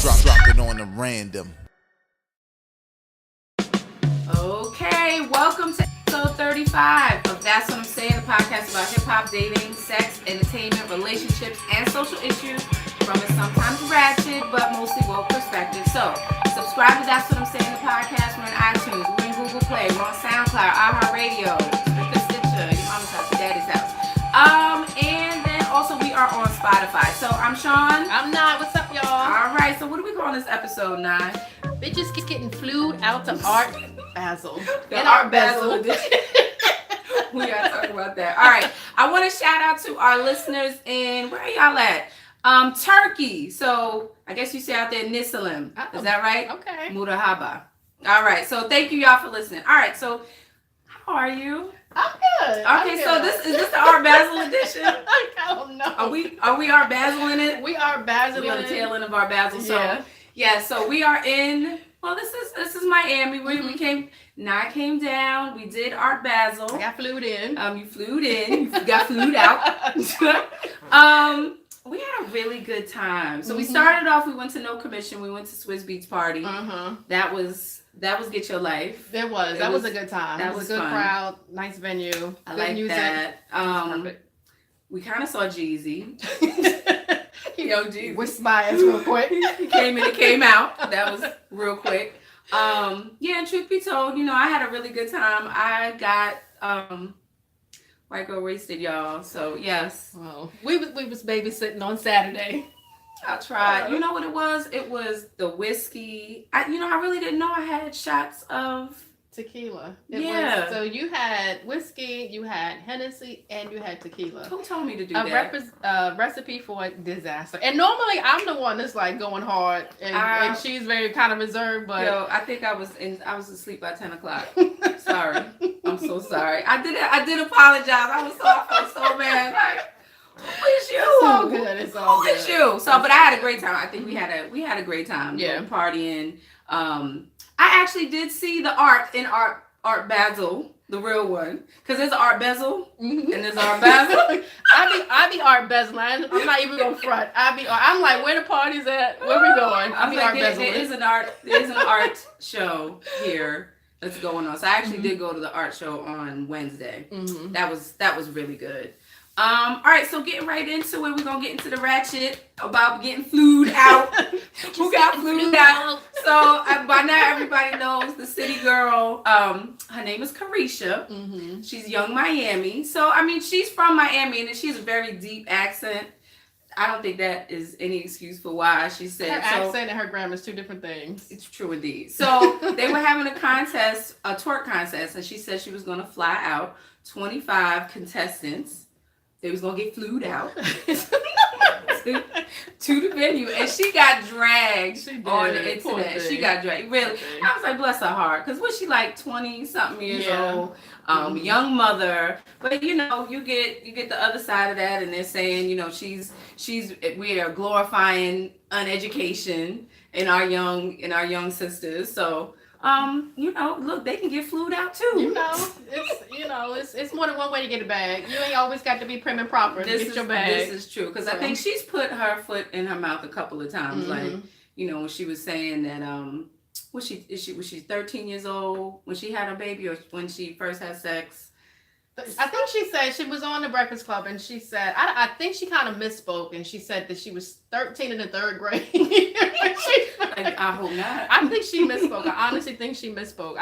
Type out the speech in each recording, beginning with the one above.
Drop it on the random. Okay, welcome to episode 35 of That's What I'm Saying, the podcast about hip-hop, dating, sex, entertainment, relationships, and social issues from a sometimes ratchet but mostly woke perspective. So, subscribe to That's What I'm Saying, the podcast. We're on iTunes, we're in Google Play, we're on SoundCloud, iHeart Radio, Stitcher, your mama's house, your daddy's house. And then also we are on Spotify. So, I'm Shaun. I'm Ny. What's up, y'all? All right, so what do we call this episode, Ny? Bitches keep getting flued out to Art Basel. The Art Basel edition. We gotta talk about that. All right. I want to shout out to our listeners in, where are y'all at? Turkey. So I guess you say out there Nissalim. Oh, is that right? Okay. Murahaba. All right. So thank you y'all for listening. All right. So how are you? I'm good. Okay. So this is the Art Basel edition? I don't know. Are we Art Basel in it? We are Basel. We on the tail end of Art Basel. So yeah. So we are in. Well, this is Miami. We came. Ny came down. We did Art Basel. I got flued in. You flew in. You got flued out. We had a really good time. So we started off. We went to No Commission. We went to Swiss Beats Party. That was Get Your Life. That was a good time. That was was a good fun. Crowd. Nice venue. I good like music. that. We kind of saw Jeezy. Yo, Jeezy. Whisked my ass real quick. He came in and came out. That was real quick. And truth be told, I had a really good time. I got white girl wasted, y'all. So yes. Well, we was babysitting on Saturday. I tried. You know what it was? It was the whiskey. I really didn't know I had shots of Tequila. So you had whiskey, you had Hennessy, and you had tequila. Who told me to do that? A recipe for disaster. And normally I'm the one that's like going hard, and she's very kind of reserved. But I think I was asleep by 10 o'clock. Sorry, I'm so sorry. I did apologize. I felt so bad. Like, who is you? It's all good. It's all Who good. is you? So, but I had a great time. I think we had a great time. Yeah, partying. I actually did see the art in Art Basel, the real one, because there's Art Basel and there's Art Basel. I be Art Basel. I'm not even gonna front. I'm like, where the party's at? Where we going? I be Art Basel. There is an art show here that's going on. So I actually did go to the art show on Wednesday. That was really good. All right, so getting right into it, we're gonna get into the ratchet about getting flued out. Who got flued out? So by now everybody knows the city girl. Her name is Carisha. She's young Miami. So she's from Miami and she has a very deep accent. I don't think that is any excuse for why she said her accent and her grammar is two different things. It's true indeed. So they were having a twerk contest, and she said she was gonna fly out 25 contestants. They was gonna get flued out to the venue, and she got dragged on the internet. She got dragged. Really, I was like, bless her heart, because was she like 20-something years old, young mother? But you get the other side of that, and they're saying, we are glorifying uneducation in our young sisters. So. Look, they can get flued out too. It's more than one way to get a bag. You ain't always got to be prim and proper to get your bag. This is true, because I think she's put her foot in her mouth a couple of times. Like, when she was saying that, was she 13 years old when she had her baby, or when she first had sex? I think she said she was on the Breakfast Club, and she said, I think she kind of misspoke, and she said that she was 13 in the third grade. I hope not. I think she misspoke. I honestly think she misspoke.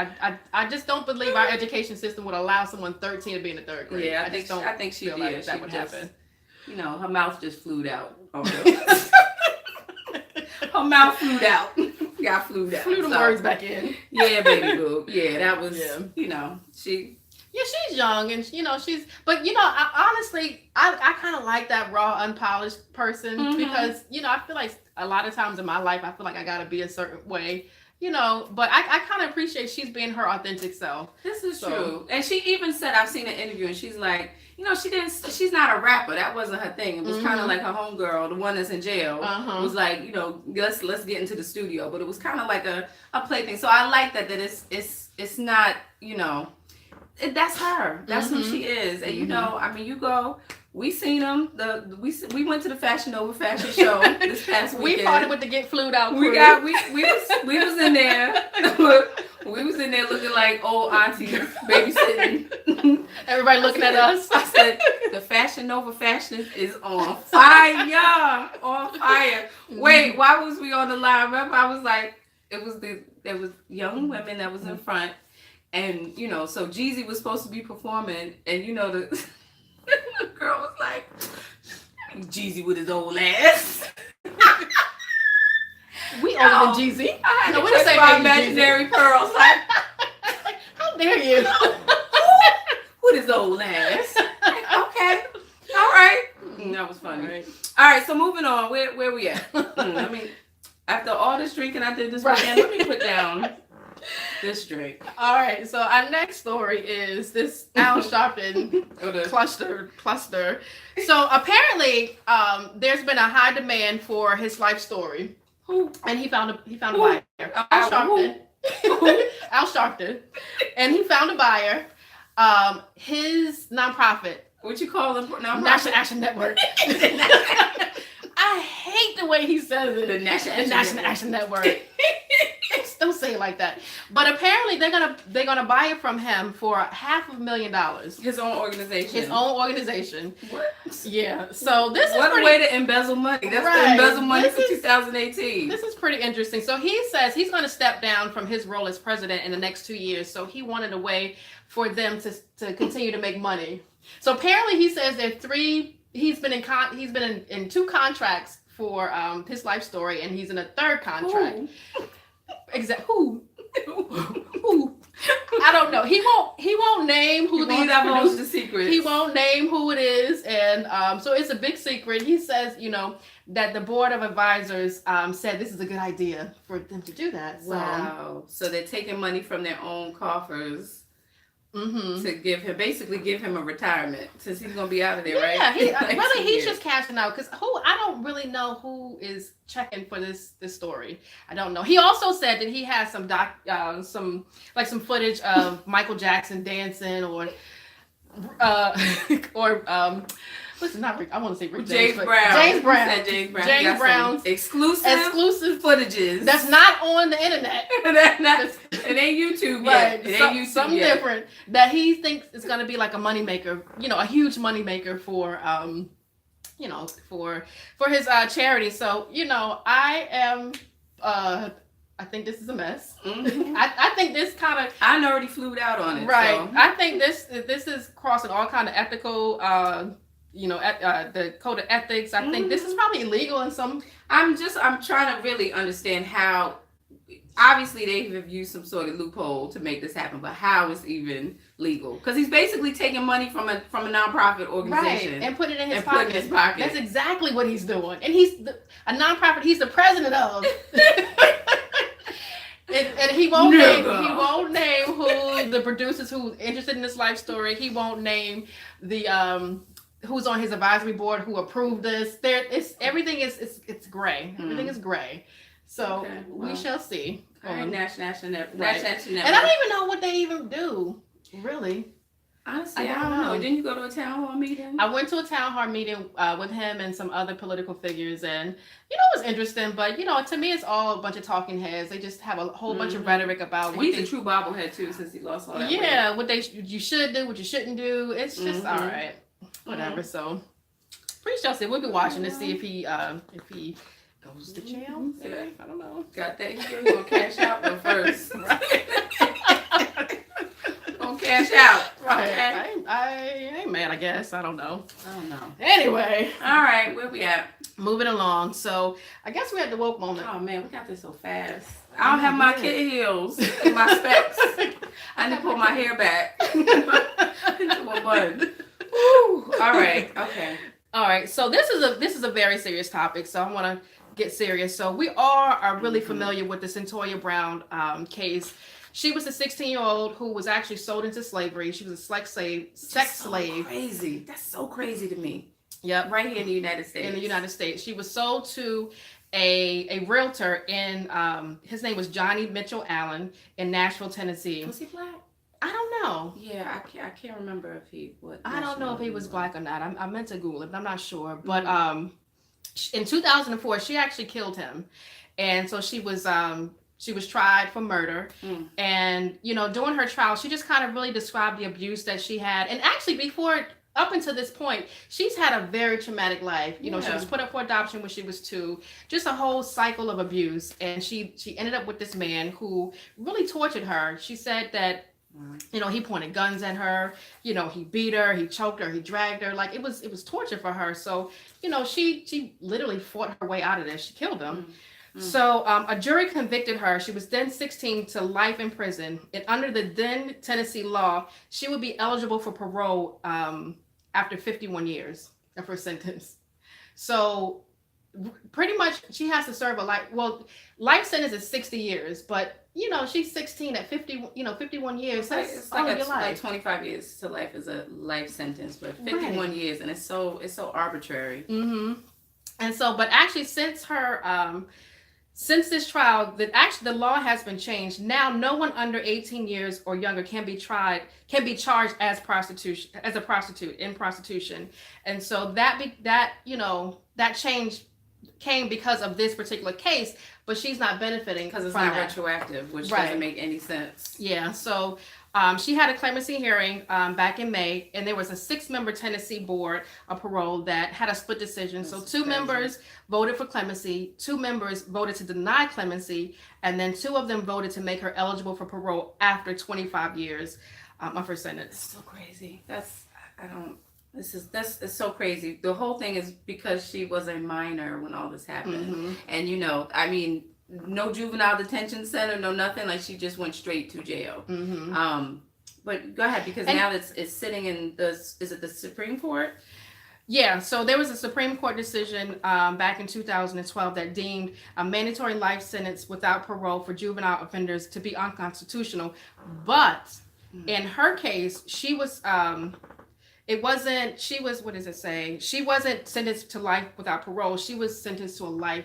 I just don't believe our education system would allow someone 13 to be in the third grade. Yeah, I think she did. Like that would happen. Her mouth just flew out. Her mouth flew out. Got flew out. Flew the words back in. Yeah, baby boo. Yeah, that was, she... Yeah, she's young, and I kind of like that raw, unpolished person because I feel like a lot of times in my life I feel like I gotta be a certain way, But I kind of appreciate she's being her authentic self. This is true, and she even said, I've seen an interview, and she's like, she's not a rapper. That wasn't her thing. It was kind of like her homegirl, the one that's in jail, was like, let's get into the studio, but it was kind of like a play thing. So I like that it's not, that's her. That's who she is. And you go We seen them. We went to the Fashion Nova fashion show this past weekend. We parted with the Get Flued Out crew. We was in there. We was in there looking like old aunties babysitting. Everybody looking at us. I said the Fashion Nova fashion is on fire, on fire. Wait, why was we on the line? Remember, I was like, there was young women that was in front, and so Jeezy was supposed to be performing, and the. The girl was like, Jeezy with his old ass. We older than Jeezy. I had to catch my imaginary pearls. Like, how dare you? With his old ass. Okay. All right. That was funny. All right, so moving on. Where we at? After all this drinking I did this weekend, let me put down this drink. All right, so our next story is this Al Sharpton cluster. So apparently, there's been a high demand for his life story. Who? And he found a buyer. Al Sharpton. Al Sharpton. And he found a buyer. His nonprofit. What you call them? National Action Network. I hate the way he says it. The National Action Network. Don't say it like that. But apparently they're gonna buy it from him for $500,000. His own organization. What? Yeah. So this is a way to embezzle money. That's the embezzle money for 2018. This is pretty interesting. So he says he's going to step down from his role as president in the next 2 years. So he wanted a way for them to continue to make money. So apparently he says there are three. He's been in 2 contracts for his life story, and he's in a 3rd contract. Who? I don't know. He won't name who these divulge the secrets. He won't name who it is, and so it's a big secret. He says, that the board of advisors said this is a good idea for them to do that. So. Wow. So they're taking money from their own coffers. Mm-hmm. To give him a retirement since he's gonna be out of there, right? Yeah, he's just cashing out because I don't really know who is checking for this story. I don't know. He also said that he has some footage of Michael Jackson dancing or not Rick. I want to say Rick James Brown. James Brown. He said James Brown. James Brown's exclusive footages. That's not on the internet. It ain't YouTube yet. It ain't YouTube something yet. Different that he thinks is going to be like a moneymaker. A huge moneymaker for for his charity. So I am. I think this is a mess. Mm-hmm. I think this kind of. I already flew out on it. Right. So. I think this is crossing all kind of ethical. The code of ethics. I think this is probably illegal in some. I'm trying to really understand how. Obviously, they have used some sort of loophole to make this happen, but how is even legal? Because he's basically taking money from a nonprofit organization, right, and put it in his pocket. That's exactly what he's doing, and he's a nonprofit. He's the president of. And he won't name who the producers who's interested in this life story. He won't name the who's on his advisory board who approved this. Everything is gray. Everything is gray. So we shall see. All right, National Network. And I don't even know what they even do, really. Honestly, I don't know. Didn't you go to a town hall meeting? I went to a town hall meeting with him and some other political figures, and it was interesting. But to me, it's all a bunch of talking heads. They just have a whole bunch of rhetoric about. He's a true bobblehead too, since he lost all that. Yeah, weight. What you should do, what you shouldn't do. It's just all right, whatever. So, we shall see. We'll be watching to see if he goes to jail. Yeah. I don't know. Got that? He's gonna cash out first. Cash out. Right. Okay. I ain't mad, I guess. I don't know. Anyway. All right. Where we at? Moving along. So I guess we're at the woke moment. Oh man, we got this so fast. I don't have my kitten heels and my specs. I need to pull my hair back into a bun. Woo. All right. Okay. All right. So this is a very serious topic. So I want to get serious. So we are really familiar with the Cyntoia Brown case. She was a 16-year-old who was actually sold into slavery. She was a sex slave. Crazy. That's so crazy to me. Yep. Right here in the United States. In the United States. She was sold to a realtor in, his name was Johnny Mitchell Allen in Nashville, Tennessee. Was he black? I don't know. Yeah, I can't remember if he what. I don't know if he was nationality black or not. I meant to Google it, but I'm not sure. But in 2004, she actually killed him, and so she was tried for murder. And during her trial, she just kind of really described the abuse that she had. And actually, before up until this point, she's had a very traumatic life. She was put up for adoption when she was 2. Just a whole cycle of abuse, and she ended up with this man who really tortured her. She said that. He pointed guns at her, he beat her, he choked her, he dragged her. Like it was torture for her. So, she literally fought her way out of this. She killed him. So a jury convicted her. She was then 16 to life in prison. And under the then Tennessee law, she would be eligible for parole after 51 years of her sentence. So pretty much she has to serve life sentence is 60 years, but she's 16 at 51 years. It's like 25 years to life is a life sentence, but 51 years, and it's so arbitrary. And so, but actually, since this trial, the law has been changed. Now, no one under 18 years or younger can be charged as a prostitute in prostitution. And so that change came because of this particular case, but she's not benefiting because it's not retroactive, which doesn't make any sense. Yeah. So she had a clemency hearing back in May, and there was a 6-member Tennessee board of parole that had a split decision. So 2 members voted for clemency, 2 members voted to deny clemency, and then 2 of them voted to make her eligible for parole after 25 years of her sentence. That's so crazy. That's so crazy. The whole thing is because she was a minor when all this happened. And no juvenile detention center, no nothing. Like she just went straight to jail. But go ahead, because now it's sitting in is it the Supreme Court? Yeah, so there was a Supreme Court decision back in 2012 that deemed a mandatory life sentence without parole for juvenile offenders to be unconstitutional. But in her case, she was what does it say? She wasn't sentenced to life without parole. She was sentenced to a life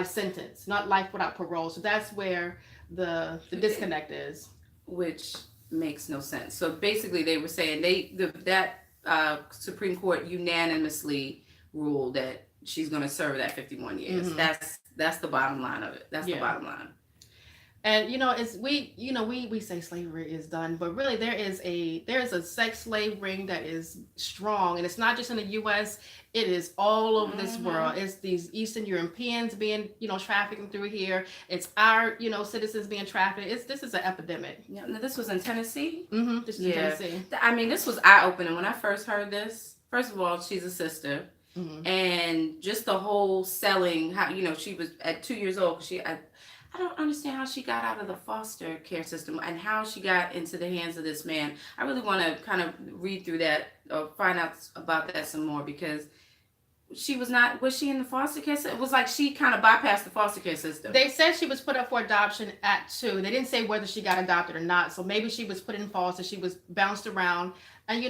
sentence, not life without parole. So that's where the disconnect is. Which makes no sense. So basically they were saying that Supreme Court unanimously ruled that she's going to serve that 51 years. That's the bottom line of it. That's the bottom line. And we say slavery is done, but really there is a sex slave ring that is strong, and it's not just in the U.S. It is all over this world. It's these Eastern Europeans being trafficking through here. It's our citizens being trafficked. This is an epidemic. Yeah, this was in Tennessee. This is in Tennessee. This was eye opening when I first heard this. First of all, she's a sister, and just the whole selling. How she was at 2 years old. I don't understand how she got out of the foster care system and how she got into the hands of this man. I really want to kind of read through that or find out about that some more, because was she in the foster care system? It was like she kind of bypassed the foster care system. They said she was put up for adoption at 2. They didn't say whether she got adopted or not. So maybe she was put in foster. She was bounced around. And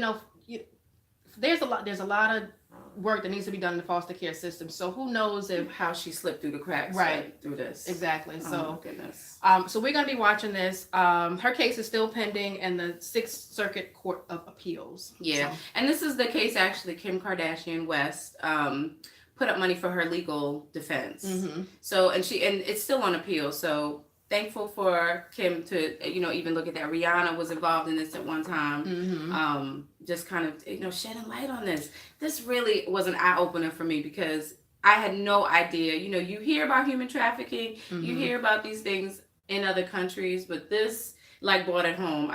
there's a lot of work that needs to be done in the foster care system. So who knows how she slipped through the cracks through this. Exactly. So goodness. So we're going to be watching this. Her case is still pending in the 6th Circuit Court of Appeals. Yeah. So. And this is the case actually Kim Kardashian West put up money for her legal defense. So and it's still on appeal. So thankful for Kim to even look at that. Rihanna was involved in this at one time. Just kind of shedding light on this. This really was an eye opener for me, because I had no idea. You hear about human trafficking, you hear about these things in other countries, but this brought it home.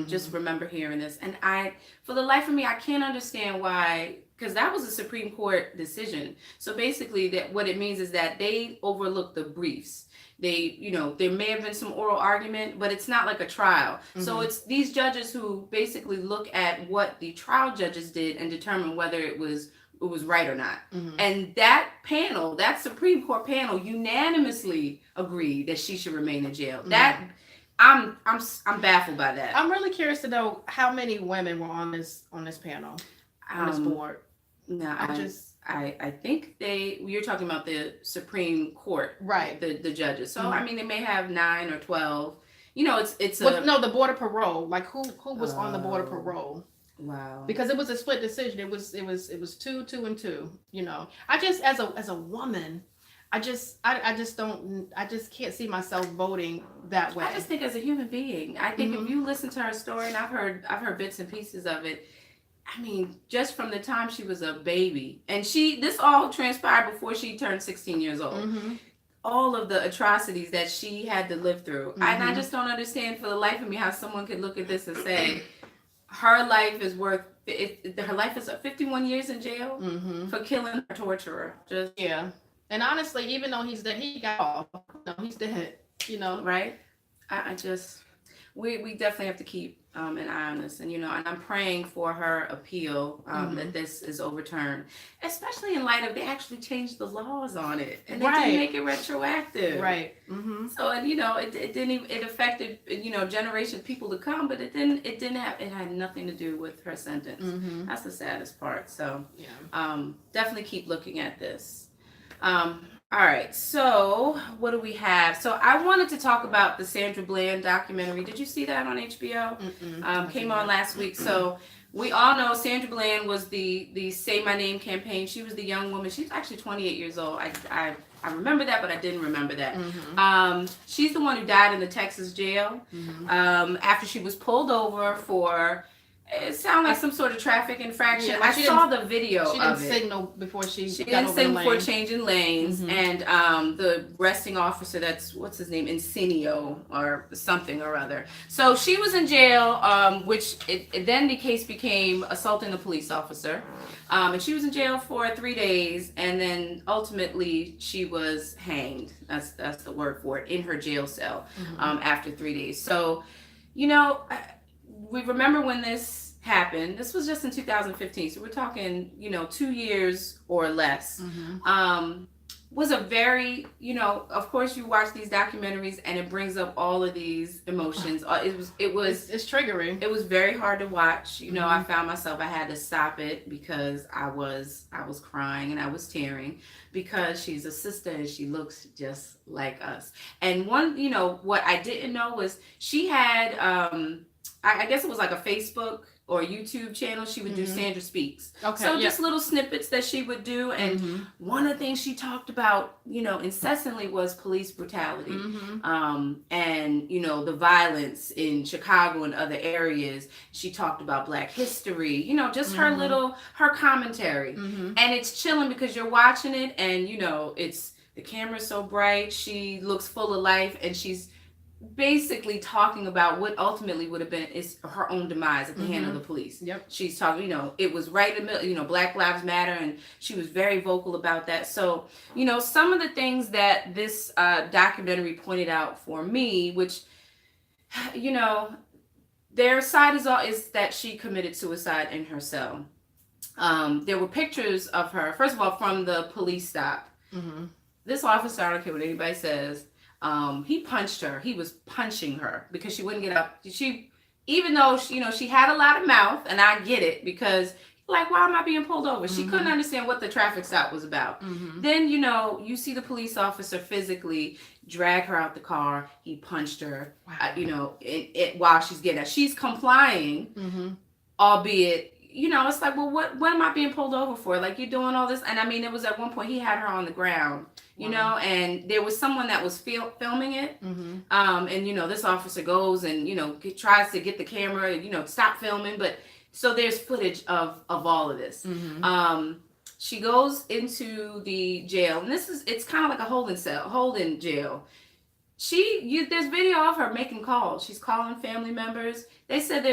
Just remember hearing this, and for the life of me, I can't understand why. Because that was a Supreme Court decision. So basically, that what it means is that they overlooked the briefs. They, there may have been some oral argument, but it's not like a trial. So it's these judges who basically look at what the trial judges did and determine whether it was right or not. And that panel, that Supreme Court panel, unanimously agreed that she should remain in jail. That I'm baffled by that. I'm really curious to know how many women were on this panel, on this board. No, I think you're talking about the Supreme Court, right? The judges. So I mean, they may have 9 or 12. it's the border parole. Like who was on the border parole? Wow. Because it was a split decision. It was 2-2. I just as a woman, I just can't see myself voting that way. I just think as a human being, I think if you listen to her story, and I've heard bits and pieces of it. I mean, just from the time she was a baby, and this all transpired before she turned 16 years old. All of the atrocities that she had to live through, and I just don't understand for the life of me how someone could look at this and say her life is worth. Her life is 51 years in jail for killing her torturer. Yeah. And honestly, even though he's dead, he got off. No, he's dead. Right? We definitely have to keep an eye on this, and and I'm praying for her appeal that this is overturned, especially in light of they actually changed the laws on it and they didn't make it retroactive. Right. So and it didn't even, it affected generations of people to come, but it had nothing to do with her sentence. That's the saddest part. So definitely keep looking at this. All right, so what do we have? So I wanted to talk about the Sandra Bland documentary. Did you see that on HBO? Came on last week. So we all know Sandra Bland was the Say My Name campaign. She was the young woman. She's actually 28 years old. I remember that, but I didn't remember that. She's the one who died in the Texas jail after she was pulled over for... It sounded like some sort of traffic infraction. Yeah, I saw the video of it. She didn't signal before she got didn't over signal the lane. before changing lanes. And the arresting officer, what's his name? Incenio or something or other. So she was in jail, which then the case became assaulting a police officer. And she was in jail for 3 days, and then ultimately she was hanged. That's the word for it, in her jail cell after 3 days. So, we remember when this happened. This was just in 2015, so we're talking 2 years or less. Was a very of course you watch these documentaries and it brings up all of these emotions. It's triggering. It was very hard to watch. I found myself, I had to stop it because I was crying and I was tearing because she's a sister and she looks just like us. And one what I didn't know was she had I guess it was like a Facebook or YouTube channel. She would do Sandra Speaks. Okay. So just little snippets that she would do. And one of the things she talked about, incessantly was police brutality. And, the violence in Chicago and other areas. She talked about Black history, just her commentary. And it's chilling because you're watching it and, the camera's so bright. She looks full of life and she's basically talking about what ultimately would have been is her own demise at the hand of the police. Yep. She's talking, it was right in the middle, Black Lives Matter, and she was very vocal about that. So, some of the things that this documentary pointed out for me, which, their side is that she committed suicide in her cell. There were pictures of her, first of all, from the police stop. This officer, I don't care what anybody says, he punched her. He was punching her because she wouldn't get up. Even though she had a lot of mouth, and I get it because why am I being pulled over? She couldn't understand what the traffic stop was about. Then you see the police officer physically drag her out the car. He punched her. Wow. While she's getting out, she's complying, albeit. It's like, well, what am I being pulled over for? Like, you're doing all this. And I mean, it was at one point he had her on the ground, and there was someone that was filming it. And, this officer goes and, tries to get the camera, stop filming. But so there's footage of all of this. She goes into the jail, and it's kind of like a holding jail. There's video of her making calls. She's calling family members. They said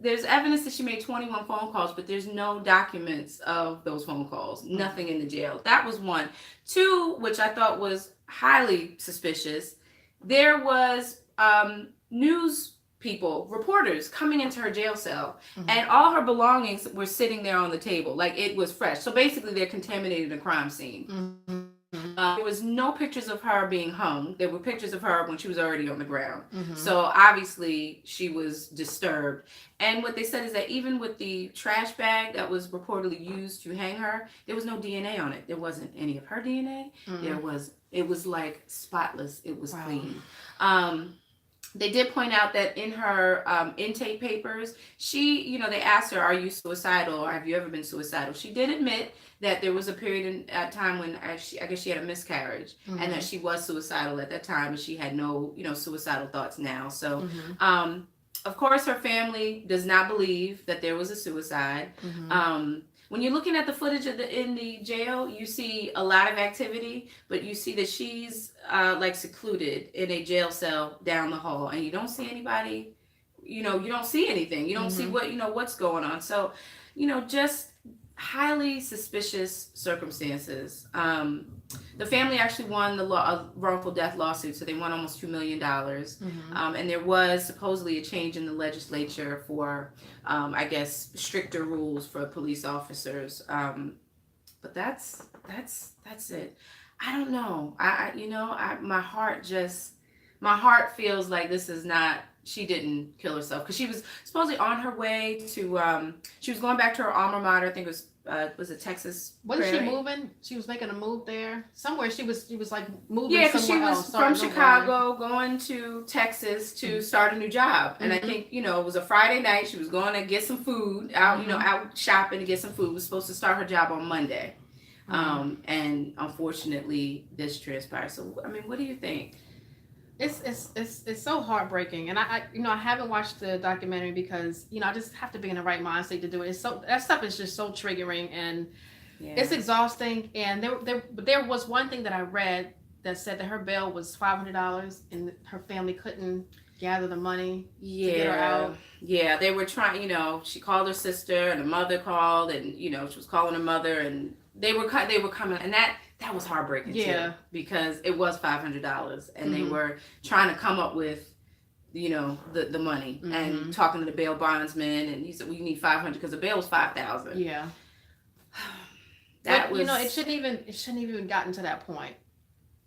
there's evidence that she made 21 phone calls, but there's no documents of those phone calls. Nothing in the jail. That was one. Two, which I thought was highly suspicious, there was news people, reporters coming into her jail cell, and all her belongings were sitting there on the table. Like, it was fresh. So basically, they're contaminating a crime scene. There was no pictures of her being hung. There were pictures of her when she was already on the ground. So obviously she was disturbed. And what they said is that even with the trash bag that was reportedly used to hang her, there was no DNA on it. There wasn't any of her DNA. It was like spotless. It was clean. they did point out that in her intake papers, they asked her, "Are you suicidal, or have you ever been suicidal?" She did admit that there was a period in time when I guess she had a miscarriage, and that she was suicidal at that time, and she had no, suicidal thoughts now. So, of course, her family does not believe that there was a suicide. When you're looking at the footage in the jail, you see a lot of activity, but you see that she's like secluded in a jail cell down the hall, and you don't see anybody. You don't see anything. You don't see what's going on. So, just highly suspicious circumstances. The family actually won a wrongful death lawsuit, so they won almost $2 million. And there was supposedly a change in the legislature for, I guess, stricter rules for police officers. But that's it. I don't know. My heart feels like this is not. She didn't kill herself, because she was supposedly on her way to. She was going back to her alma mater. I think it was it Texas? Wasn't she moving? She was making a move there somewhere. She was like moving. Yeah, because she was from Chicago going to Texas to start a new job, and I think it was a Friday night. She was going to get some food out, out shopping to get some food. Was supposed to start her job on Monday, and unfortunately this transpired. So I mean, what do you think? It's so heartbreaking, and I haven't watched the documentary because I just have to be in the right mindset to do it. That stuff is just so triggering, and it's exhausting. And there was one thing that I read that said that her bail was $500, and her family couldn't gather the money to get her out. Yeah, they were trying. She called her sister, and her mother called, and she was calling her mother, and they were coming, and that was heartbreaking too, because it was $500, and they were trying to come up with, the money, and talking to the bail bondsman, and he said, "Well, you need $500 because the bail was $5,000." Yeah, was. It shouldn't even gotten to that point.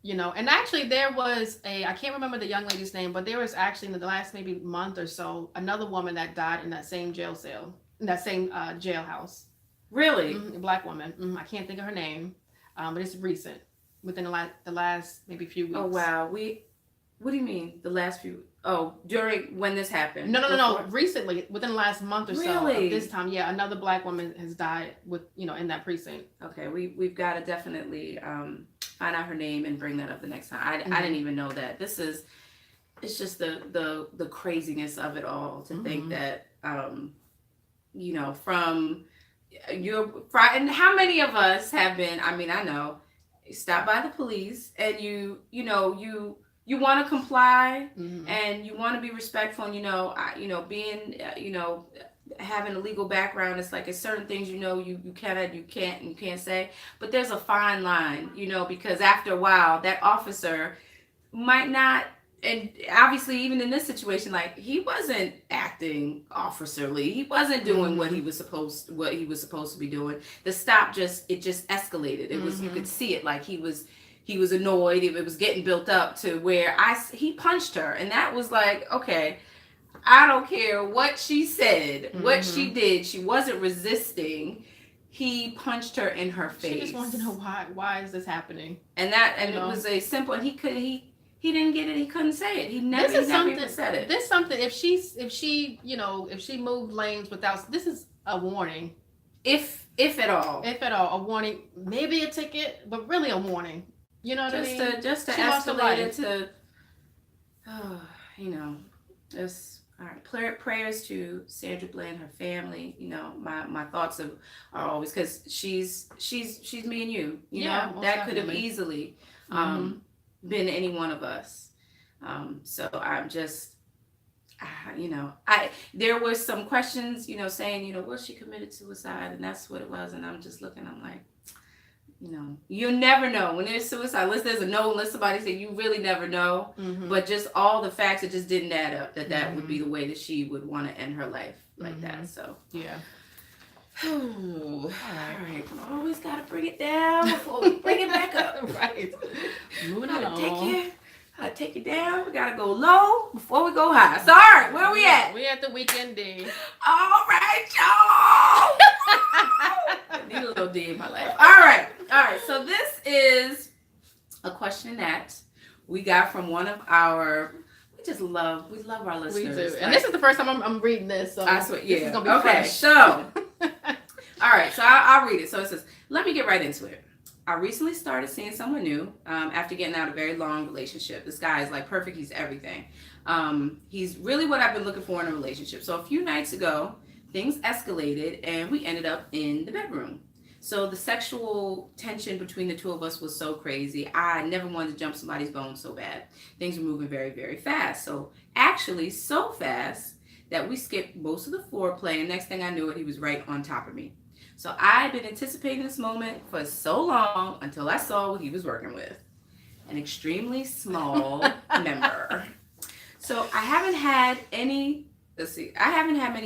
And actually there was I can't remember the young lady's name, but there was actually in the last maybe month or so another woman that died in that same jail cell, in that same jailhouse. Really? A black woman. I can't think of her name. But it's recent, within the last maybe few weeks. Oh wow, what do you mean the last few? Oh, during when this happened? No. Recently, within the last month or so. Really? Of this time, another black woman has died in that precinct. Okay, we've got to definitely find out her name and bring that up the next time. I didn't even know that. It's just the craziness of it all to think that from. And how many of us have been? I mean, I know, stopped by the police, and you want to comply, and you want to be respectful, and being having a legal background. It's like, it's certain things you can't say, but there's a fine line, because after a while that officer might not. And obviously, even in this situation, like, he wasn't acting officerly. He wasn't doing what he was supposed to be doing. The stop just escalated. It was you could see it, like he was annoyed. It was getting built up to where he punched her, and that was like, okay, I don't care what she said, what she did. She wasn't resisting. He punched her in her face. She just wanted to know why is this happening, and it was a simple. And he didn't get it. He couldn't say it. He never even said it. This is something. If she moved lanes without, this is a warning. If at all, a warning. Maybe a ticket, but really a warning. You know what I mean? Just to escalate it to, just all right. Prayers to Sandra Bland, her family. My thoughts are always, because she's me and you. That could have easily. Been any one of us. So I'm just, there was some questions, saying, well, she committed suicide, and that's what it was. And I'm just looking, I'm like, you never know when there's suicide. Unless there's a no, unless somebody said, you really never know. But just all the facts, it just didn't add up that would be the way that she would want to end her life like that. So yeah. All right. Always gotta bring it down before we bring it back up. Right. Moving along. Take it down. We gotta go low before we go high. So, all right, where we at? We at the weekend D. All right, y'all. I need a little D in my life. All right. So this is a question that we got from one of our. we love our listeners. We do. And this is the first time I'm reading this, so I swear, yeah. This is gonna be fresh. So all right, so I'll read it. So it says, let me get right into it. I recently started seeing someone new after getting out of a very long relationship. This guy is like perfect. He's everything. He's really what I've been looking for in a relationship. So a few nights ago, things escalated and we ended up in the bedroom. So the sexual tension between the two of us was so crazy. I never wanted to jump somebody's bones so bad. Things were moving very, very fast. So actually so fast that we skipped most of the foreplay. And next thing I knew it, he was right on top of me. So I've been anticipating this moment for so long until I saw what he was working with. An extremely small member. So I haven't had many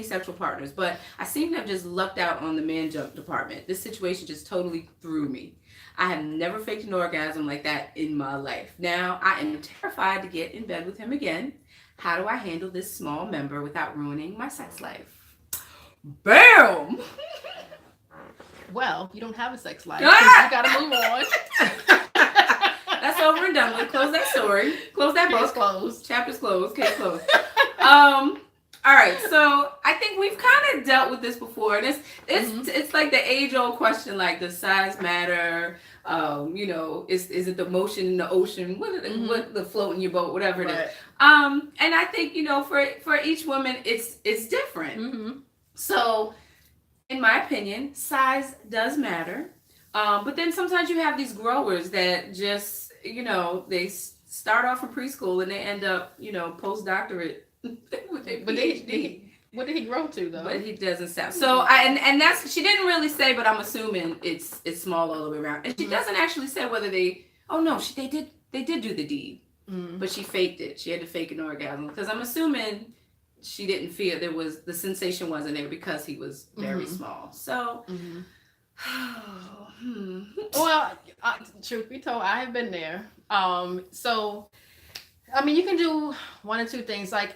sexual partners, but I seem to have just lucked out on the man jump department. This situation just totally threw me. I have never faked an orgasm like that in my life. Now I am terrified to get in bed with him again. How do I handle this small member without ruining my sex life? Bam! Well, you don't have a sex life. You gotta move on. That's over and done with. Close that story. Close that book. Case closed. Chapter's closed. Case closed. All right. So I think we've kind of dealt with this before. And it's like the age-old question, like, does size matter? Is it the motion in the ocean? What the float in your boat? Whatever it is. And I think for each woman, it's different. Mm-hmm. So, in my opinion, size does matter. But then sometimes you have these growers that just, they start off in preschool and they end up, postdoctorate with their PhD. What did he grow to though? But he doesn't sound. So and that's, she didn't really say, but I'm assuming it's small all the way around. And she doesn't actually say whether they did do the deed, but she faked it. She had to fake an orgasm because I'm assuming she didn't feel the sensation wasn't there because he was very small. So. Well, truth be told, I have been there. So, I mean, you can do one or two things. Like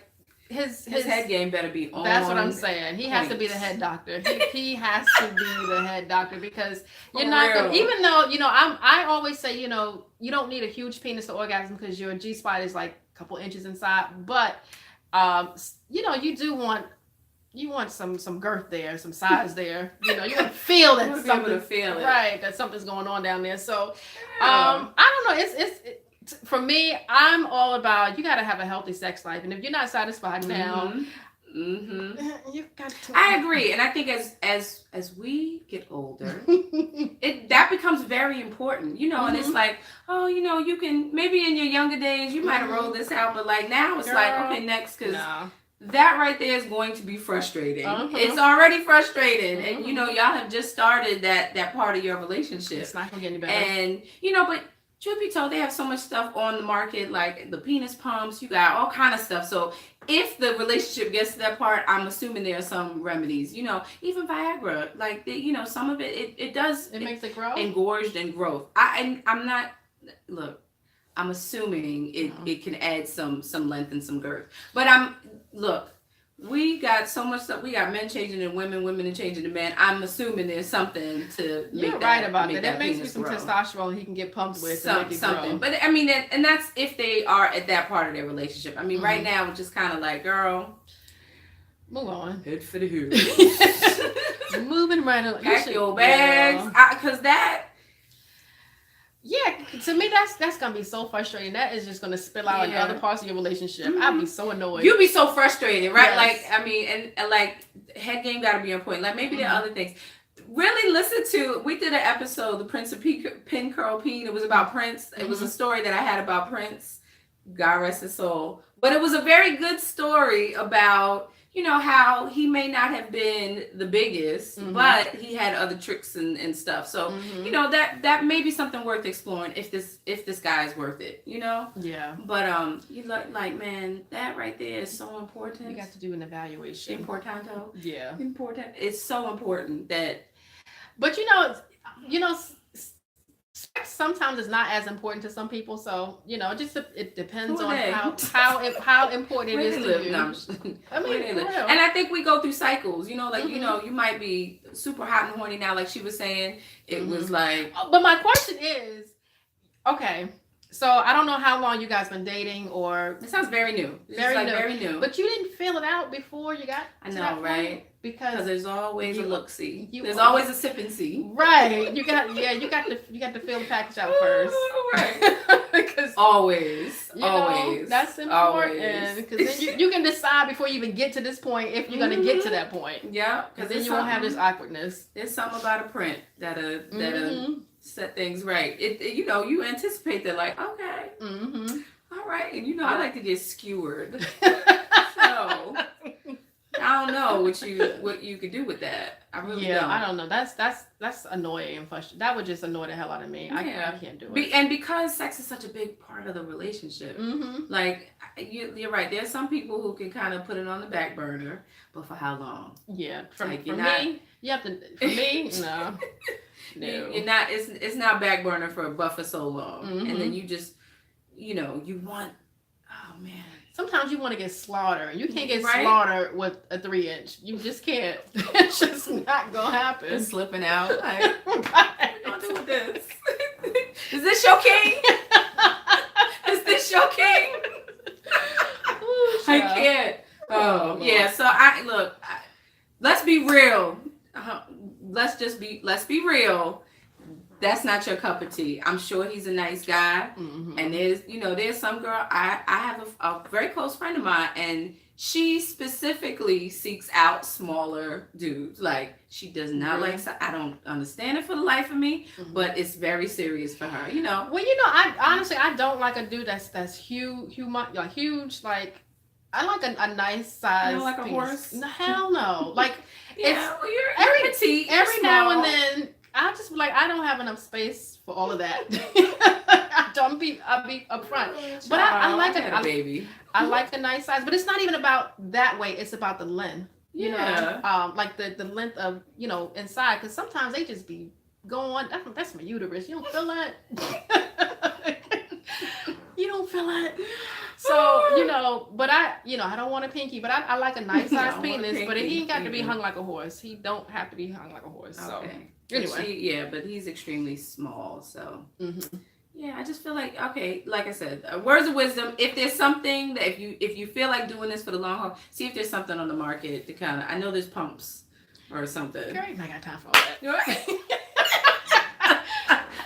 his head game better be on. That's what I'm saying. He has to be the head doctor. He has to be the head doctor because you're not gonna, even though I always say you don't need a huge penis to orgasm because your G spot is like a couple inches inside, but you do want. You want some girth there, some size there. You want to feel that something. Right, that something's going on down there. So, I don't know. It's for me. I'm all about you got to have a healthy sex life, and if you're not satisfied now, you've got to. I agree, and I think as we get older, that becomes very important. And it's like, you can maybe in your younger days you might have rolled this out, but like now it's like okay, next because. No. That right there is going to be frustrating. It's already frustrating. And, y'all have just started that part of your relationship. It's not going to get any better. And, but truth be told, they have so much stuff on the market, like the penis pumps. You got all kind of stuff. So if the relationship gets to that part, I'm assuming there are some remedies. Even Viagra, like, some of it does. It makes it grow? Engorged and growth. I'm assuming it can add some length and some girth. But we got so much stuff. We got men changing to women, women and changing to men. I'm assuming there's something to make You're right about that. That makes me some testosterone he can get pumped with. Something. Grow. But I mean, and that's if they are at that part of their relationship. I mean, right now, it's just kind of like, girl, move on. Head for the hood. Moving right along. Pack your bags. Because that. Yeah, to me that's gonna be so frustrating. That is just gonna spill out in other parts of your relationship. I'd be so annoyed. You'd be so frustrated, right? Yes. Like I mean, and like head game gotta be on point. Like maybe there are other things. Really listen to. We did an episode, the Prince of Pin Curl Peen. It was about Prince. It was a story that I had about Prince. God rest his soul. But it was a very good story about. How he may not have been the biggest, but he had other tricks and stuff. So, that may be something worth exploring if this guy is worth it, Yeah. But you look like, man, that right there is so important. You got to do an evaluation. Importanto. Yeah. Important. It's so important that. But sex sometimes is not as important to some people, so it depends on how important it is to you. No, I mean, and I think we go through cycles. You might be super hot and horny now, like she was saying. It was like. But my question is, okay, So I don't know how long you guys been dating or. It sounds very new. Very new. But you didn't fill it out before you got. I know, right? Because there's always a look see. There's are, always a sip and see. Right. You got to fill the package out first. Right. Because always. That's important. Because then you can decide before you even get to this point if you're gonna get to that point. Yeah. Because then you won't have this awkwardness. There's something about a print that'll set things right. You anticipate that, like, okay, all right, and I like to get skewered. So I don't know what you could do with that. I really don't. I don't know. That's annoying and frustrating. That would just annoy the hell out of me. Yeah. I can't do it. And because sex is such a big part of the relationship, like you're right. There's some people who can kind of put it on the back burner, but for how long? Yeah, for me, you have to. For me, no. No. You're not. It's not back burner for a buffer so long, and then you just, you want. Oh man. Sometimes you want to get slaughtered. You can't get slaughtered with a 3-inch. You just can't. It's just not gonna happen. It's slipping out. Like, what you gonna do with this? Is this your king? Is this your king? Ooh, I can't. Oh yeah. So let's be real. Let's be real. That's not your cup of tea. I'm sure he's a nice guy. And there's some girl, I have a very close friend of mine, and she specifically seeks out smaller dudes. Like, she does not like, I don't understand it for the life of me, but it's very serious for her, Well, I honestly, I don't like a dude that's huge, like, I like a nice size. You don't like a piece. horse? No, hell no. Like, you're petite. Every now and then, I just like, I don't have enough space for all of that. I'll be upfront. But I like a baby. I like a nice size, but it's not even about that way. It's about the length. Like the length of inside, because sometimes they just be going. That's my uterus. You don't feel that. You don't feel it. So, but I don't want a pinky, but I like a nice size penis, but he ain't got to be hung like a horse. He don't have to be hung like a horse. So. Okay. Anyway. But he's extremely small, so yeah, I just feel like, okay, like I said, words of wisdom. If there's something that if you feel like doing this for the long haul, see if there's something on the market to kind of. I know there's pumps or something. Girl, I got time for all that.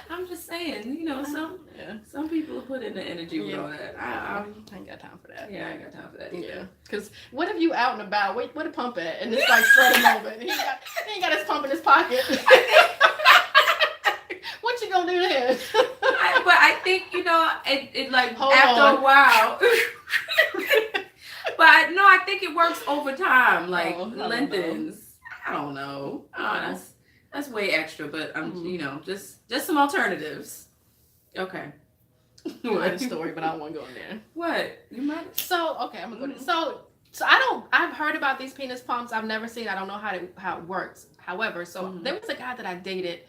I'm just saying, some people put in the energy with all that. I ain't got time for that. Yeah, I ain't got time for that either. Yeah, because what if you out and about? Where the pump at? And it's like spreading over. And he ain't got his pump in his pocket. What you gonna do then? But I think it like Hold after on. a while. But I think it works over time. Like lengthens. I don't know. That's way extra, but just some alternatives. Okay. I had a story, but I don't want to go in there. What? You might. So, okay, I'm going to go there. So I've heard about these penis pumps. I've never seen, I don't know how it works. However, there was a guy that I dated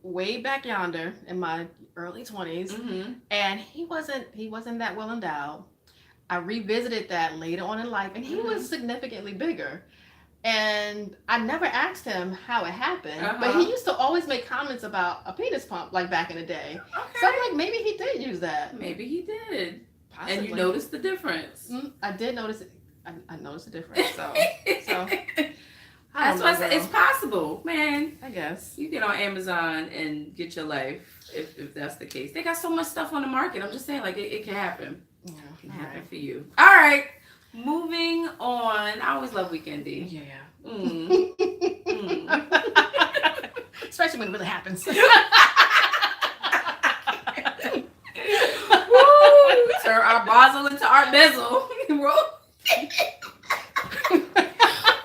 way back yonder in my early 20s, and he wasn't that well endowed. I revisited that later on in life, and he was significantly bigger. And I never asked him how it happened, but he used to always make comments about a penis pump, like back in the day. Okay. So I'm like, maybe he did use that. Maybe he did. Possibly. And you noticed the difference. I did notice it. I noticed the difference. So that's why it's possible, man. I guess you get on Amazon and get your life if that's the case. They got so much stuff on the market. I'm just saying, like it can happen. Yeah, it can happen for you. All right. Moving on. I always love Weekend D. Yeah. Especially when it really happens. Woo! Turn our Basel into Art Bezel. Wait,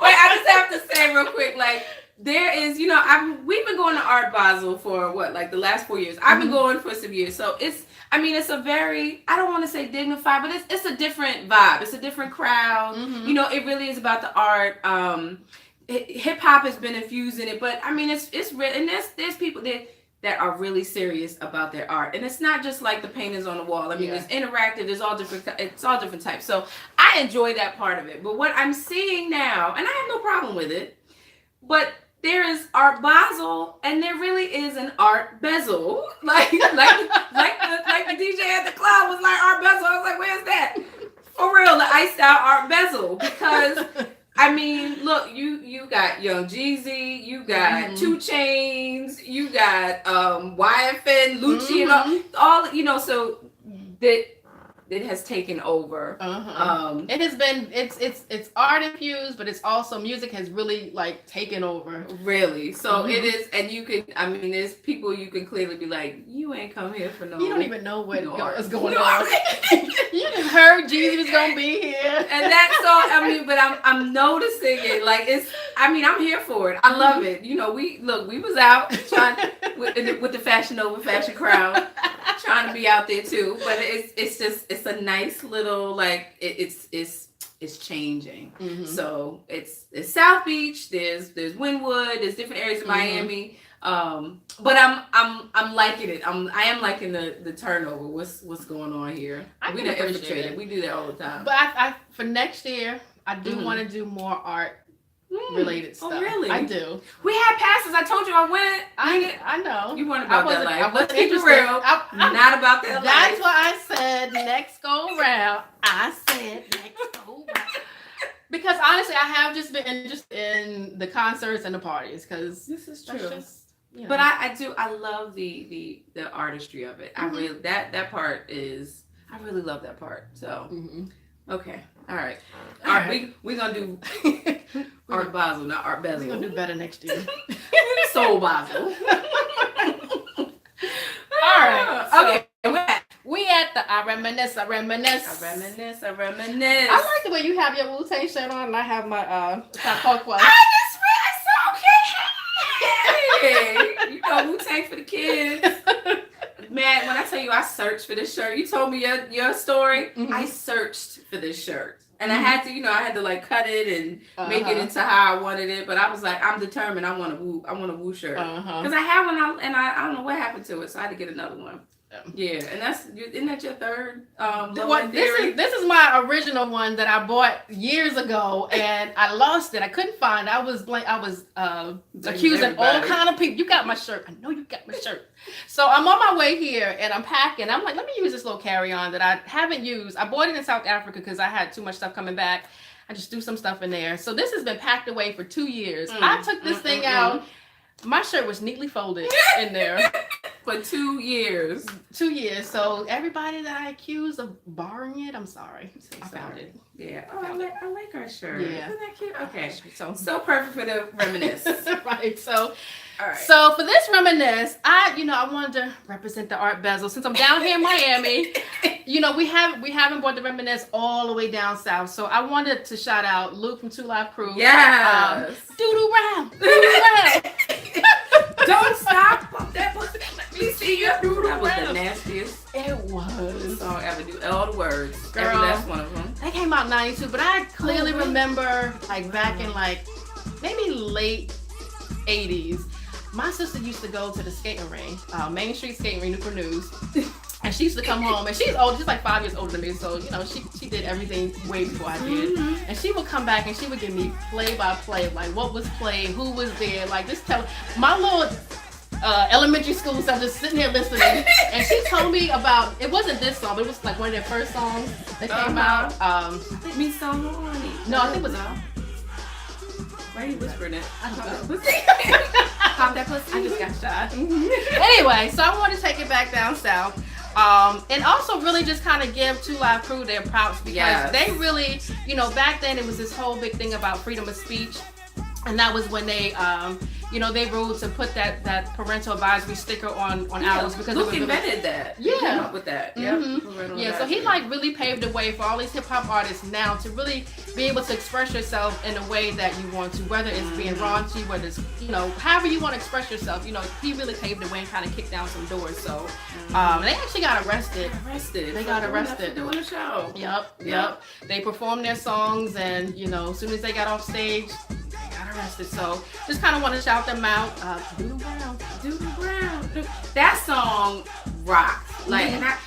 I just have to say real quick, like, there is, we've been going to Art Basel for the last 4 years. I've been going for some years. So it's a very, I don't want to say dignified, but it's a different vibe. It's a different crowd. It really is about the art. Hip hop has been infused in it, but it's real. And there's people that are really serious about their art. And it's not just like the paintings on the wall. It's interactive. It's all different types. So I enjoy that part of it. But what I'm seeing now, and I have no problem with it, but there is Art Basel, and there really is an Art Bezel. Like the DJ at the club was like Art Bezel. I was like, where's that? For real, the iced out Art Bezel. Because I mean, look, you got Young Jeezy, you got 2 Chainz, you got YFN, Lucci, and all so that. It has taken over. It has been it's art infused, but it's also music has really like taken over. Really, so it is, and you can. I mean, there's people you can clearly be like, you ain't come here for no. You don't even know what is going on. You just heard Jeezy was gonna be here, and that's all. I mean, but I'm noticing it. Like it's. I mean, I'm here for it. I love it. You know, we was out trying with the Fashion Nova fashion crowd. Trying to be out there too, but it's a nice little like it's changing. So it's South Beach. There's Wynwood. There's different areas of Miami. But I'm liking it. I am liking the turnover. What's going on here? We don't infiltrate it. We do that all the time. But I for next year I do want to do more art. Related stuff. Oh, really? I do. We had passes. I told you I went. I know. You weren't about that life. Let's keep it real. I'm not about that life. That's why I said next go round. I said next go round. Because honestly, I have just been interested in the concerts and the parties. Because this is true. But I love the artistry of it. I really that part is. I really love that part. So. Okay. All right. We're going to do Art Basel, not Art Bezel. We're going to do better next year. Soul Basel. All right. Okay. We at the I Reminisce. I reminisce. I like the way you have your Wu-Tang shirt on and I have my Pork One. I just realized, okay. You know, Wu-Tang for the kids. Man, when I tell you I searched for this shirt, you told me your story. I searched for this shirt. And I had to, like cut it and make it into how I wanted it. But I was like, I'm determined. I want a Wu shirt. Because I had one and I don't know what happened to it. So I had to get another one. Yeah, and isn't that your third? This is my original one that I bought years ago, and I lost it. I couldn't find it. I was accusing all kind of people. You got my shirt. I know you got my shirt. So I'm on my way here, and I'm packing. I'm like, let me use this little carry-on that I haven't used. I bought it in South Africa because I had too much stuff coming back. I just threw some stuff in there. So this has been packed away for 2 years. I took this thing out. My shirt was neatly folded in there. For 2 years. 2 years. So everybody that I accused of borrowing it, I'm sorry. I found it. Yeah. Oh, I like our shirt. Yeah. Isn't that cute? Okay. So perfect for the Reminisce. Right. So, all right. So for this Reminisce, I wanted to represent the Art Bezel. Since I'm down here in Miami, we haven't brought the Reminisce all the way down south. So I wanted to shout out Luke from 2 Live Crew. Yes. Doodle round. Don't stop. Pump that pussy. Let me see you. That was the nastiest. It was. Song ever. Do all the words. Girl, every last one of them. That came out in 92, but I clearly remember like back in like maybe late 80s. My sister used to go to the skating ring, Main Street Skating Ring, Newport News. And she used to come home, and she's old. She's like 5 years older than me, so she did everything way before I did. And she would come back and she would give me play by play, like what was played, who was there, like just tell my little elementary school stuff, just sitting here listening. And she told me about it wasn't this song, but it was like one of their first songs that came out. Me so horny. No, I think it was. Why are you whispering it? I don't know. Pop that pussy. I just got shot. Anyway, so I want to take it back down south. And also really just kind of give 2 Live Crew their props because they really, back then it was this whole big thing about freedom of speech. And that was when they, they ruled to put that parental advisory sticker on albums because Luke invented that. Yeah, he came up with that. Yeah, so he like really paved the way for all these hip hop artists now to really be able to express yourself in a way that you want to, whether it's being raunchy, whether it's however you want to express yourself. He really paved the way and kind of kicked down some doors. So they actually got arrested. They got arrested doing a show. Yep. They performed their songs, and as soon as they got off stage, arrested. So just kind of want to shout them out. Doodle Brown. That song rocked. Like, that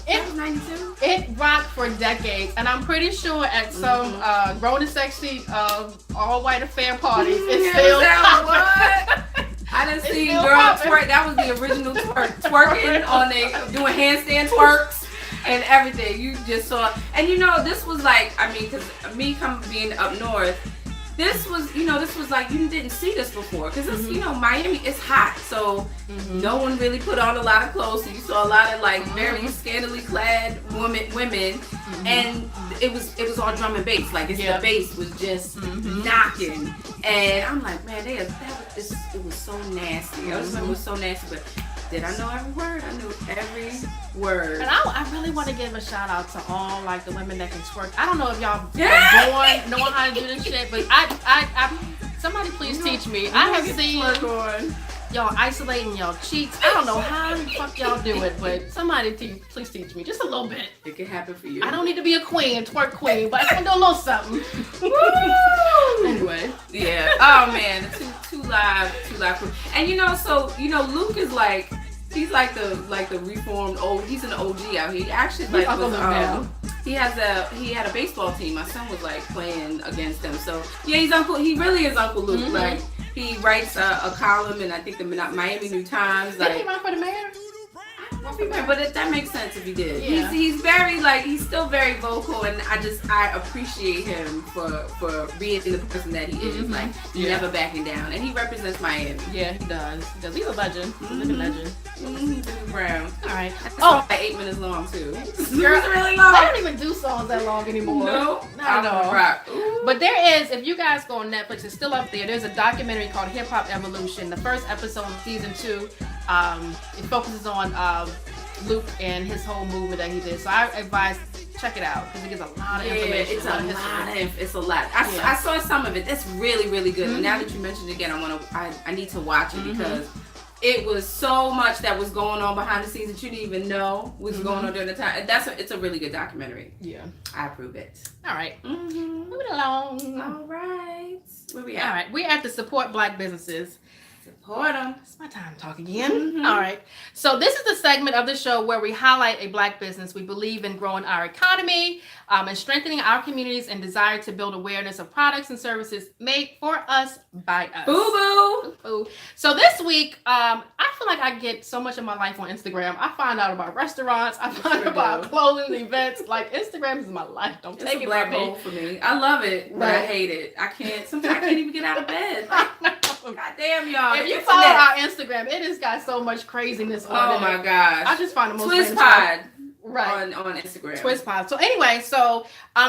was 92. It rocked for decades, and I'm pretty sure at some grown and sexy all-white affair parties, it's still what? I done seen girls twerk. That was the original twerking on doing handstand twerks and everything. You just saw, and this was like, I mean, because me being up north, this was like you didn't see this before because it's Miami, it's hot, so no one really put on a lot of clothes, so you saw a lot of like very scantily clad women, and it was all drum and bass, like the bass was just knocking, and I'm like, man, it was so nasty. I was like, it was so nasty, but did I know every word? I knew every word. And I really want to give a shout out to all like the women that can twerk. I don't know if y'all born knowing how to do this shit, but I somebody please teach me. I have seen y'all isolating y'all cheeks. I don't know how the fuck y'all do it, but somebody please teach me just a little bit. It can happen for you. I don't need to be a queen, twerk queen, but I can do a little something. Woo! Anyway. Yeah. Oh man, two live crew. And Luke is like, he's like the reformed he's an OG out here. He actually he had a baseball team. My son was like playing against him. So yeah, he really is Uncle Luke. Like he writes a column in I think the Miami New Times. Did he run for the mayor? But that makes sense if he did. Yeah. He's very he's still very vocal, and I appreciate him for being the person that he is. Like never backing down, and he represents Miami. Yeah, he does. He's a legend. He's a living legend. Brown. All right. Like 8 minutes long too. It's really long. They don't even do songs that long anymore. No, not at all. But there is, if you guys go on Netflix, it's still up there. There's a documentary called Hip Hop Evolution. The first episode of season 2, it focuses on Luke and his whole movement that he did. So I advise check it out because it gives a lot of information. It's a lot. I saw some of it. That's really, really good. And now that you mentioned it again, I need to watch it because it was so much that was going on behind the scenes that you didn't even know was going on during the time. It's a really good documentary. Yeah, I approve it. All right, moving along. All right, where we at? All right, we're at the support Black businesses. Support them. It's my time to talk again. All right. So this is the segment of the show where we highlight a Black business. We believe in growing our economy and strengthening our communities and desire to build awareness of products and services made for us by us. Boo boo. So this week, I feel like I get so much of my life on Instagram. I find out about restaurants. I find out about clothing events. Like Instagram is my life. Don't take it from me. For me. I love it, but I hate it. Sometimes I can't even get out of bed. God damn y'all. If you follow our Instagram, it has got so much craziness on it. Oh my gosh. I just find the most TWIS Pod. Right. On Instagram. TWIS Pod. So anyway,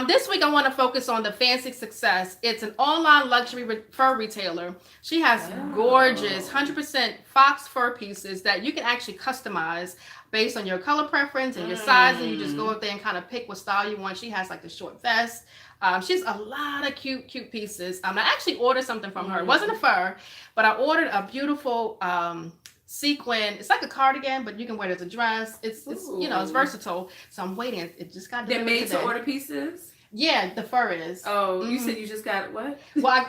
this week I want to focus on the Fancy Success. It's an online luxury fur retailer. She has gorgeous 100% fox fur pieces that you can actually customize based on your color preference and your size, and you just go up there and kind of pick what style you want. She has like the short vest. She's a lot of cute pieces. I actually ordered something from her. It wasn't a fur, but I ordered a beautiful sequin. It's like a cardigan, but you can wear it as a dress. It's it's versatile. So I'm waiting. It just got delivered today. They're made to order pieces? Yeah, the fur is. Oh, you said you just got what? Well,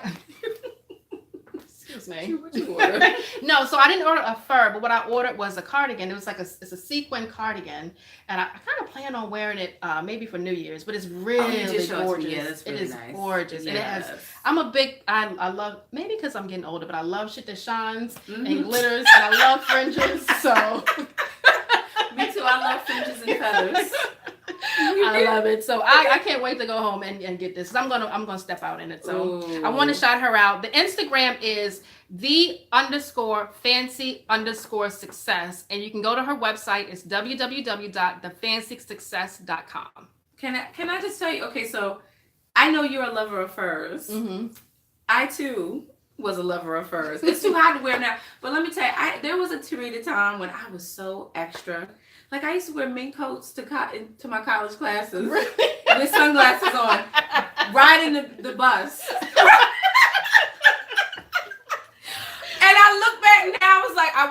excuse me. What you ordered? No, so I didn't order a fur, but what I ordered was a cardigan. It was it's a sequin cardigan, and I kind of plan on wearing it maybe for New Year's. But it's really gorgeous. Yeah, that's really it is nice. Gorgeous. Yes. And I love, maybe because I'm getting older, but I love shit that shines and glitters, and I love fringes. So me too. I love fringes and feathers. I love it. So I can't wait to go home and get this. I'm gonna step out in it. So I want to shout her out. The Instagram is _fancy_success, and you can go to her website. It's www.thefancysuccess.com. Can I just tell you? Okay, so I know you're a lover of furs. I too was a lover of furs. It's too hot to wear now, but let me tell you, there was a period of time when I was so extra. Like I used to wear mink coats to my college classes with sunglasses on, riding the bus. And I look back now, I was like, I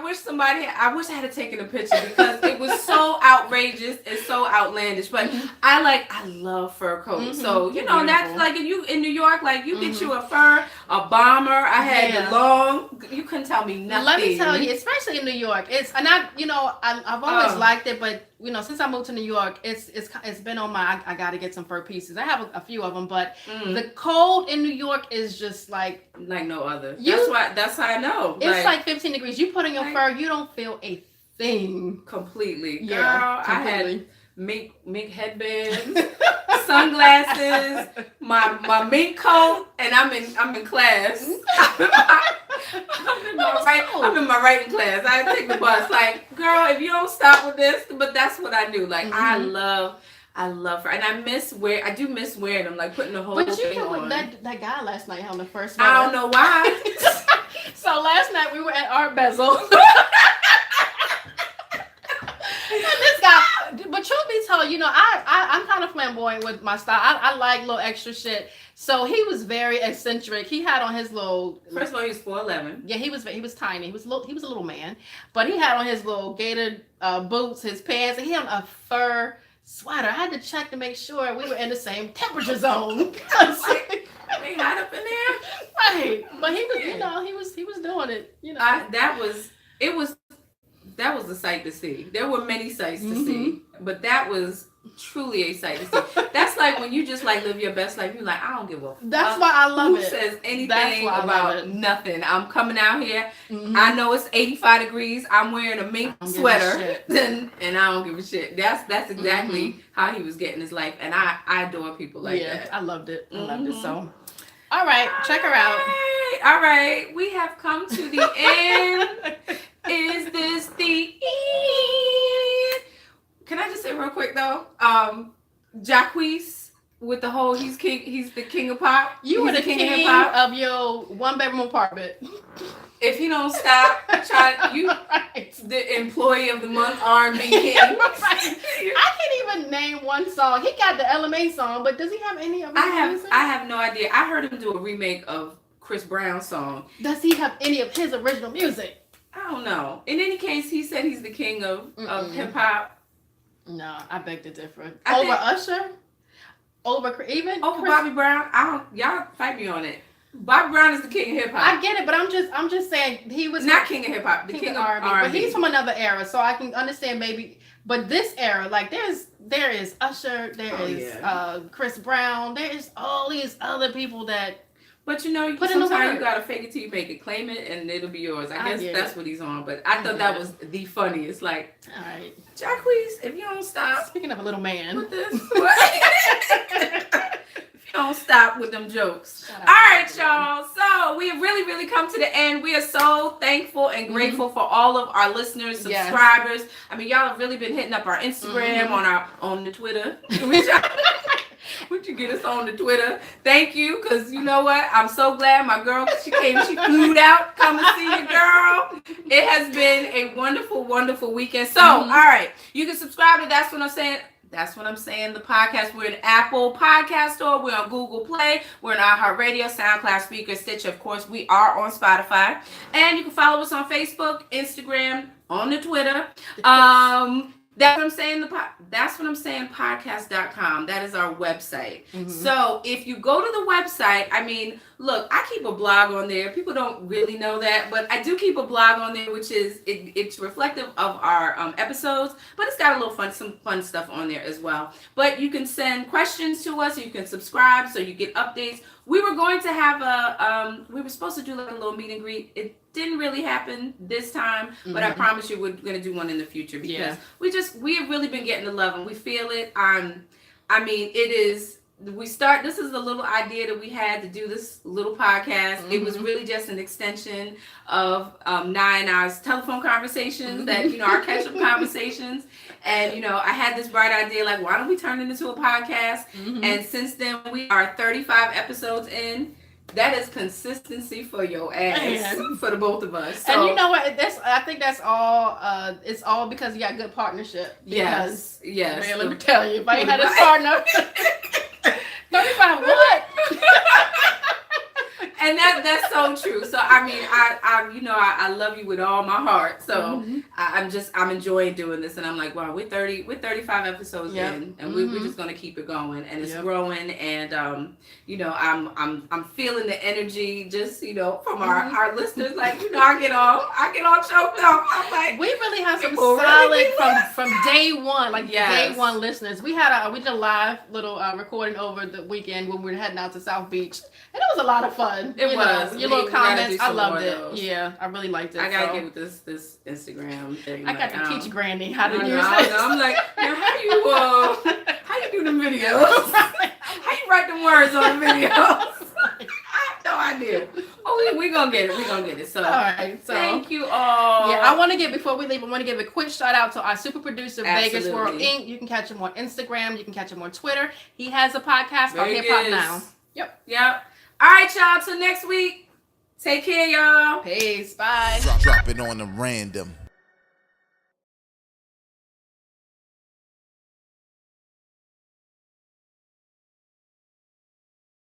wish I had taken a picture because it was so outrageous and so outlandish. But I love fur coats. So, that's like if you in New York, like you get you a fur, a bomber. I had the long, you couldn't tell me nothing. Let me tell you, especially in New York, I've always liked it, but since I moved to New York, it's been on my, I got to get some fur pieces. I have a few of them, but the cold in New York is just like no other. That's how I know. It's like 15 degrees. You put on your fur, you don't feel a thing. Completely. Girl, Yeah, completely. I had mink headbands, sunglasses, my mink coat, and I'm in class. I'm in my writing class. I take the bus. Like, girl, if you don't stop with this, but that's what I do. Like, I love her, and I do miss wearing them, like putting the whole But thing you on. know that guy last night on the first. I don't know why. So last night we were at Art Bezel. This guy, but truth be told, I'm kind of flamboyant with my style. I like little extra shit. So he was very eccentric. He had on his little. First of all, he was 4'11". Yeah, he was tiny. He was a little man, but he had on his little gator boots, his pants, and he had a fur sweater. I had to check to make sure we were in the same temperature zone. They hot up in there, right? But he was, he was doing it. That was a sight to see. There were many sights to see, but that was truly a sight to see. That's like when you just like live your best life. You're like, I don't give a fuck. That's why I love it. Who says anything about nothing? I'm coming out here. I know it's 85 degrees. I'm wearing a mink sweater, and I don't give a shit. That's exactly how he was getting his life, and I adore people like that. I loved it. I loved it. So, all right, check her out. All right, we have come to the end. Is this the end? Can I just say real quick though? TWIS with the whole he's the king of pop. You were the king of hip-hop of your 1-bedroom apartment. If he don't stop the employee of the month R&B king. I can't even name one song. He got the LMA song, but does he have any of his I have no idea. I heard him do a remake of Chris Brown's song. Does he have any of his original music? I don't know. In any case, he said he's the king of hip hop. No, I beg to differ. Over Usher? Over Bobby Brown? Y'all fight me on it. Bobby Brown is the king of hip hop. I get it, but I'm just saying he was not king of hip hop, the king of R&B. But he's from another era, so I can understand maybe. But this era, like there is Usher, there is Chris Brown, there is all these other people that. But sometimes you gotta fake it till you make it. Claim it, and it'll be yours. I guess that's what he's on. But I thought that was the funniest. Like, all right, TWIS, if you don't stop. Speaking of a little man, with this, if you don't stop with them jokes. All right, y'all. So we have really, really come to the end. We are so thankful and grateful for all of our listeners, subscribers. Yes. I mean, y'all have really been hitting up our Instagram on the Twitter. Would you get us on the Twitter? Thank you, because you know what? I'm so glad my girl, she flew out. Come and see you, girl. It has been a wonderful, wonderful weekend. So, all right. You can subscribe to That's What I'm Saying. That's What I'm Saying, the podcast. We're in Apple Podcast Store. We're on Google Play. We're in iHeart Radio, SoundCloud, Speaker, Stitcher. Of course, we are on Spotify. And you can follow us on Facebook, Instagram, on the Twitter. That's What I'm Saying. That's What I'm Saying podcast.com. That is our website. So if you go to the website, I mean, look, I keep a blog on there. People don't really know that, but I do keep a blog on there, which is it's reflective of our episodes, but it's got a little some fun stuff on there as well. But you can send questions to us. You can subscribe so you get updates. We were going to have we were supposed to do like a little meet and greet. It didn't really happen this time, but I promise you we're going to do one in the future because we have really been getting the love and we feel it. I mean, it is, this is a little idea that we had to do this little podcast. It was really just an extension of Ny and I's telephone conversations that, our catch-up conversations. And, I had this bright idea, like, why don't we turn it into a podcast? And since then, we are 35 episodes in. That is consistency for your ass, for the both of us. So, and you know what? I think that's all. It's all because you got good partnership. Yes. Man, let me tell you, if I ain't had a partner, 35 what? And that's so true. So I mean, I love you with all my heart. So I'm enjoying doing this, and I'm like, wow, we're 35 episodes in, and we're just gonna keep it going, and it's growing, and I'm feeling the energy, just from our listeners. Like I get all choked up. I'm like, we really have some solid from day one, day one listeners. We did a live little recording over the weekend when we were heading out to South Beach, and it was a lot of fun. It was. Your little comments, I loved it. Yeah, I really liked it. I gotta get with this Instagram thing. I got to teach Granny how to use it. I'm like, how you do the videos? How you write the words on the videos? I have no idea. Oh, we're gonna get it. We're gonna get it. So, all right. So, thank you all. Yeah, before we leave, I want to give a quick shout out to our super producer, Vegas World Inc. You can catch him on Instagram. You can catch him on Twitter. He has a podcast called Hip Hop Now. Yep. All right, y'all. Till next week. Take care, y'all. Peace. Bye. Drop it on the random.